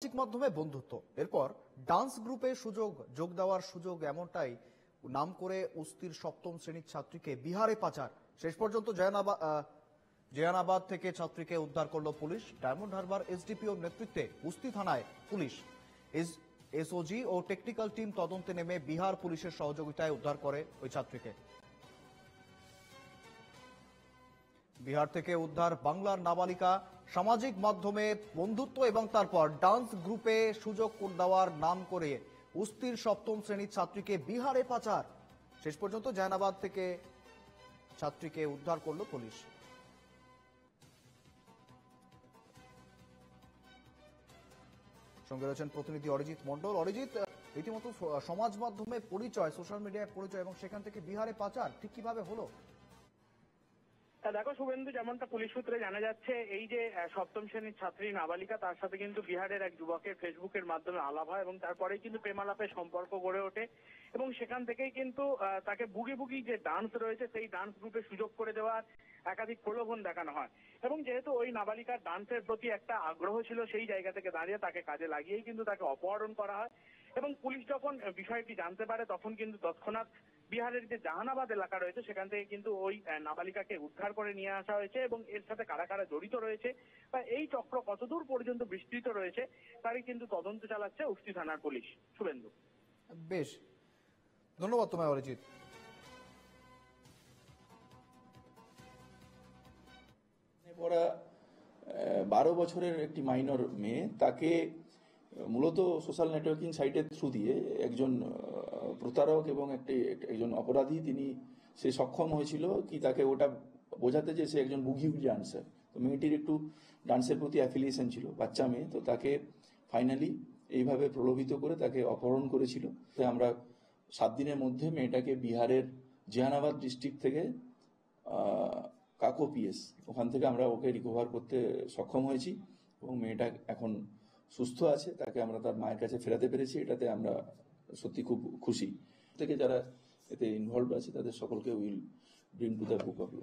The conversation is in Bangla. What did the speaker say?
সামাজিক মাধ্যমে বন্ধুত্ব, এরপর ডান্স গ্রুপে যোগ দেওয়ার সুযোগ, এমনটাই নাম করে উস্তির সপ্তম শ্রেণীর ছাত্রীকে বিহারে পাচার। শেষ পর্যন্ত জয়ানাবাদ থেকে ছাত্রীকে উদ্ধার করল পুলিশ। ডায়মন্ড হারবার এসডিপিওর নেতৃত্বে উস্তি থানায় পুলিশ, এসওজি ও টেকনিক্যাল টিম তদন্তে নেমে বিহার পুলিশের সহযোগিতায় উদ্ধার করে ওই ছাত্রীকে। বিহার থেকে উদ্ধার বাংলার নাবালিকা। সামাজিক মাধ্যমে বন্ধুত্ব এবং তারপর ডান্স গ্রুপে সুযোগ দেওয়ার নাম করে উস্তির সপ্তম শ্রেণীর ছাত্রীকে বিহারে পাচার। শেষ পর্যন্ত জয়নাবাদ থেকে ছাত্রীকে উদ্ধার করল পুলিশ। সঙ্গে রয়েছেন প্রতিনিধি অরিজিৎ মন্ডল। অরিজিৎ, রীতিমতো সমাজ মাধ্যমে পরিচয়, সোশ্যাল মিডিয়ায় পরিচয় এবং সেখান থেকে বিহারে পাচার ঠিক কিভাবে হলো? দেখো শুভেন্দু, যেমনটা পুলিশ সূত্রে জানা যাচ্ছে, এই যে সপ্তম শ্রেণীর ছাত্রী নাবালিকা, তার সাথে কিন্তু বিহারের এক যুবকের ফেসবুকের মাধ্যমে আলাপ হয় এবং তারপরেই কিন্তু প্রেমালাপের সম্পর্ক গড়ে ওঠে এবং সেখান থেকেই কিন্তু তাকে বুগি বুগি যে ডান্স রয়েছে সেই ডান্স গ্রুপে সুযোগ করে দেওয়ার একাধিক প্রলোভন দেখানো হয় এবং যেহেতু ওই নাবালিকার ডান্সের প্রতি একটা আগ্রহ ছিল, সেই জায়গা থেকে দাঁড়িয়ে তাকে কাজে লাগিয়েই কিন্তু তাকে অপহরণ করা হয় এবং পুলিশ যখন বিষয়টি জানতে পারে তখন কিন্তু তৎক্ষণাৎ বিহারের যে জাহানাবাদ এলাকা রয়েছে সেখান থেকে কিন্তু ওই নাবালিকাকে উদ্ধার করে নিয়ে আসা হয়েছে এবং এর সাথে কারা কারা জড়িত রয়েছে বা এই চক্র কতদূর পর্যন্ত বিস্তৃত রয়েছে তারই কিন্তু তদন্ত চালাচ্ছে উস্তি থানার পুলিশ। শুভেন্দু, বেশ, ধন্যবাদ তোমায় অরিজিৎ। পড়া 12 বছরের একটি মাইনর মেয়ে, তাকে মূলত সোশ্যাল নেটওয়ার্কিং সাইটের থ্রু দিয়ে একজন প্রতারক এবং একজন অপরাধী সে সক্ষম হয়েছিল কি তাকে ওটা বোঝাতে যে সে একজন বুগি ডান্সার। তো মেয়েটির একটু ডান্সের প্রতি অ্যাফিলিয়েশন ছিল, বাচ্চা মেয়ে, তো তাকে ফাইনালি এইভাবে প্রলোভিত করে তাকে অপহরণ করেছিল। আমরা 7 দিনের মধ্যে মেয়েটাকে বিহারের জেহানাবাদ ডিস্ট্রিক্ট থেকে কাকো পিএস, ওখান থেকে আমরা ওকে রিকভার করতে সক্ষম হয়েছি এবং মেয়েটা এখন সুস্থ আছে। তাকে আমরা তার মায়ের কাছে ফেরাতে পেরেছি, এটাতে আমরা সত্যি খুব খুশি। থেকে যারা এতে ইনভলভ আছে তাদের সকলকে will bring to the book of law.